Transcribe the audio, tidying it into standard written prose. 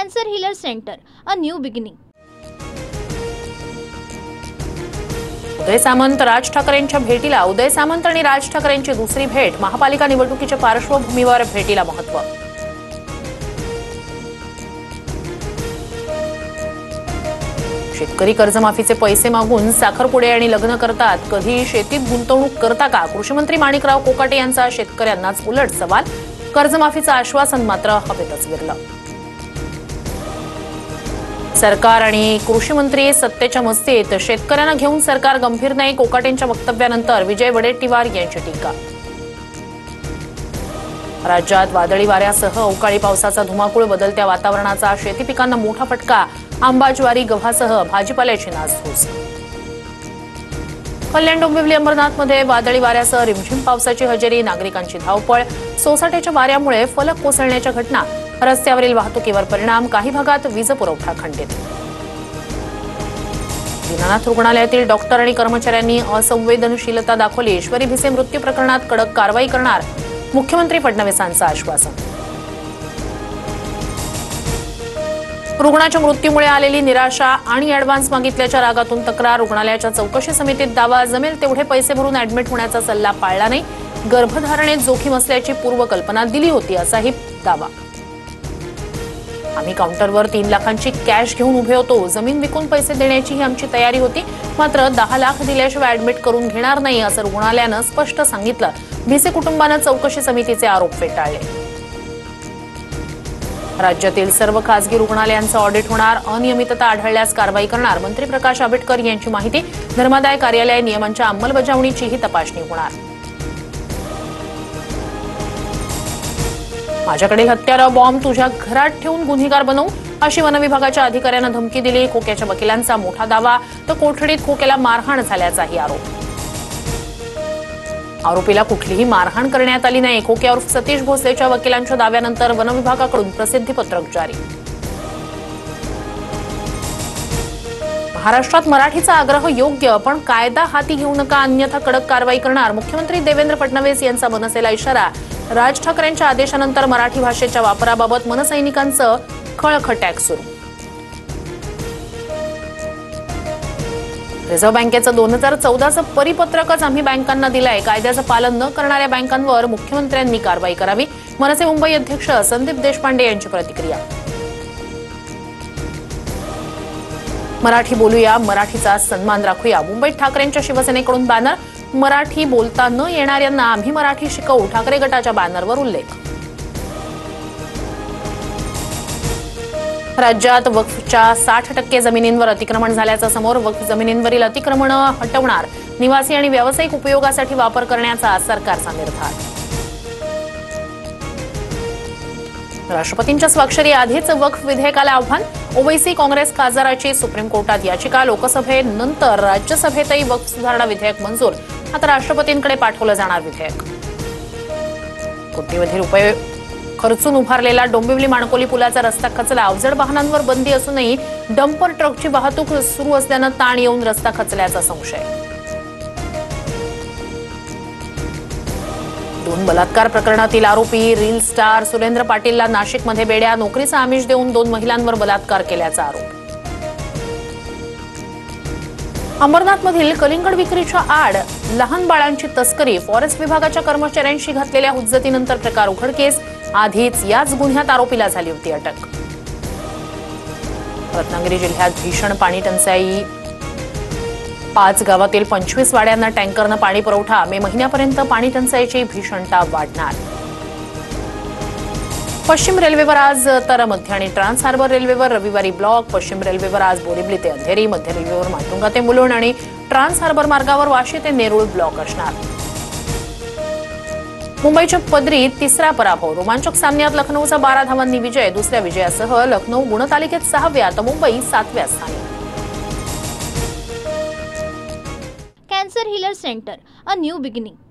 Cancer Healer Center, a new beginning. Uday Samant राज ठाकरेंच्या भेटीला उदय सामंत आणि राज ठाकरेंची दुसरी भेट महापालिका निवडणुकीच्या पार्श्वभूमीवर भेटीला महत्त्व. शेतकरी कर्जमाफीचे पैसे मागून साखरपुडे आणि लग्न करतात, कधी शेतीत गुंतवणूक करता का? कृषीमंत्री माणिकराव कोकाटे यांचा शेतकऱ्यांनाच उलट सवाल. कर्जमाफीचं आश्वासन मात्र हवेतच विरलं. सरकार आणि कृषी मंत्री सत्तेच्या मस्तीत, शेतकऱ्यांना घेऊन सरकार गंभीर नाही. कोकाटेंच्या वक्तव्यानंतर विजय वडेट्टीवार यांची टीका. राज्यात वादळी वाऱ्यासह अवकाळी पावसाचा धुमाकूळ, बदलत्या वातावरणाचा शेती पिकांना मोठा फटका. आंबा, ज्वारी, गव्हासह भाजीपाल्याची नासधूस. कल्याण, डोंबिवली, अंबरनाथमध्ये वादळी वाऱ्यासह रिमझिम पावसाची हजेरी, नागरिकांची धावपळ. सोसाट्याच्या वाऱ्यामुळे फलक कोसळण्याच्या घटना, रस्त्यावरील वाहतुकीवर परिणाम, काही भागात वीज पुरवठा खंडित. दीनानाथ रुग्णालयातील डॉक्टर आणि कर्मचाऱ्यांनी असंवेदनशीलता दाखवली. ईश्वरी भिसे मृत्यू प्रकरणात कडक कारवाई करणार, मुख्यमंत्री फडणवीसांचं आश्वासन. रुग्णाच्या मृत्यूमुळे आलेली निराशा आणि ॲडव्हान्स मागितल्याच्या रागातून तक्रार, रुग्णालयाच्या चौकशी समितीत दावा. जमेल तेवढे पैसे भरून ॲडमिट होण्याचा सल्ला पाळला नाही, गर्भधारणेत जोखीम असल्याची पूर्वकल्पना दिली होती असाही दावा. आम्ही काउंटरवर 3 लाखांची कॅश घेऊन उभे होतो, जमीन विकून पैसे देण्याची ही आमची तयारी होती, मात्र 10 लाख दिल्याशिवाय ॲडमिट करून घेणार नाही असं रुग्णालयानं स्पष्ट सांगितलं. भिसे कुटुंबानं चौकशी समितीचे आरोप फेटाळले. राज्यातील सर्व खासगी रुग्णालयांचं ऑडिट होणार, अनियमितता आढळल्यास कारवाई करणार, मंत्री प्रकाश आंबेडकर यांची माहिती. धर्मादाय कार्यालय नियमांच्या अंमलबजावणीचीही तपासणी होणार. माझ्याकडील हत्यारं, बॉम्ब तुझ्या घरात ठेवून गुन्हेगार बनवू, अशी वनविभागाच्या अधिकाऱ्यानं धमकी दिली. खोक्याच्या वकिलांचा मोठा दावा, तर कोठडीत खोक्याला मारहाण झाल्याचाही आरोप. आरोपीला कुठलीही मारहाण करण्यात आली नाही. खोके उर्फ सतीश भोसलेच्या वकिलांच्या दाव्यानंतर वनविभागाकडून प्रसिद्धीपत्रक जारी. महाराष्ट्रात मराठीचा आग्रह योग्य, पण कायदा हाती घेऊ नका, अन्यथा कडक कारवाई करणार, मुख्यमंत्री देवेंद्र फडणवीस यांचा मनसेला इशारा. राज ठाकरेंच्या आदेशानंतर मराठी भाषेच्या वापराबाबत मनसैनिकांचं खळखट्याक सुरू. रिझर्व्ह बँकेचं 2014चं परिपत्रकच आम्ही बँकांना दिलंय. कायद्याचं पालन न करणाऱ्या बँकांवर मुख्यमंत्र्यांनी कारवाई करावी. मनसे मुंबई अध्यक्ष संदीप देशपांडे यांची प्रतिक्रिया. मराठी बोलूया, मराठीचा सन्मान राखूया. मुंबईत ठाकरेंच्या शिवसेनेकडून बॅनर. मराठी बोलता न येणाऱ्यांना आम्ही मराठी शिकवू, ठाकरे गटाच्या बॅनरवर उल्लेख. राज्यात वक्फच्या 60% जमिनींवर अतिक्रमण झाल्याचं समोर. वक्फ जमिनींवरील अतिक्रमण हटवणार, निवासी आणि व्यावसायिक उपयोगासाठी वापर करण्याचा सरकारचा निर्धार. राष्ट्रपतींच्या स्वाक्षरी आधीच वक्फ विधेयकाला आव्हान. ओवैसी काँग्रेस खासदाराची सुप्रीम कोर्टात याचिका. लोकसभेनंतर राज्यसभेतही वक्फ सुधारणा विधेयक मंजूर. आता राष्ट्रपतींकडे पाठवलं जाणार विधेयक. कोट्यवधी रुपये खर्चून उभारलेला डोंबिवली माणकोली पुलाचा रस्ता खचला. अवजड वाहनांवर बंदी असूनही डंपर ट्रकची वाहतूक सुरू असल्यानं ताण येऊन रस्ता खचल्याचा संशय. 2 बलात्कार प्रकरणातील आरोपी रील स्टार सुरेंद्र पाटीलला नाशिकमध्ये बेड्या. नोकरीचा आमिष देऊन 2 महिलांवर बलात्कार केल्याचा आरोप. अंबरनाथमधील कलिंगड विक्रीच्या आड लहान बाळांची तस्करी. फॉरेस्ट विभागाच्या कर्मचाऱ्यांशी घातलेल्या हुज्जतीनंतर प्रकार उघडकीस. आधीच याच गुन्ह्यात आरोपीला झाली होती अटक. रत्नागिरी जिल्ह्यात भीषण पाणी टंचाई. 5 गावातील 25 वाड्यांना टँकरनं पाणी पुरवठा. मे महिन्यापर्यंत पाणी टंचाईची भीषणता वाढणार. पश्चिम रेल्वेवर आज तर मध्य आणि ट्रान्स हार्बर रेल्वेवर रविवारी ब्लॉक. पश्चिम रेल्वेवर आज बोरिवली ते अंधेरी, मध्य रेल्वेवर माटुंगा ते मुलुंड आणि ट्रान्स हार्बर मार्गावर वाशी ते नेरूळ ब्लॉक असणार. मुंबईच्या पदरी 3रा पराभव. रोमांचक सामन्यात लखनौचा 12 धावांनी विजय. दुसऱ्या विजयासह लखनौ गुणतालिकेत 6व्या तर मुंबई 7व्या स्थानी. Cancer Healer Center, a new beginning.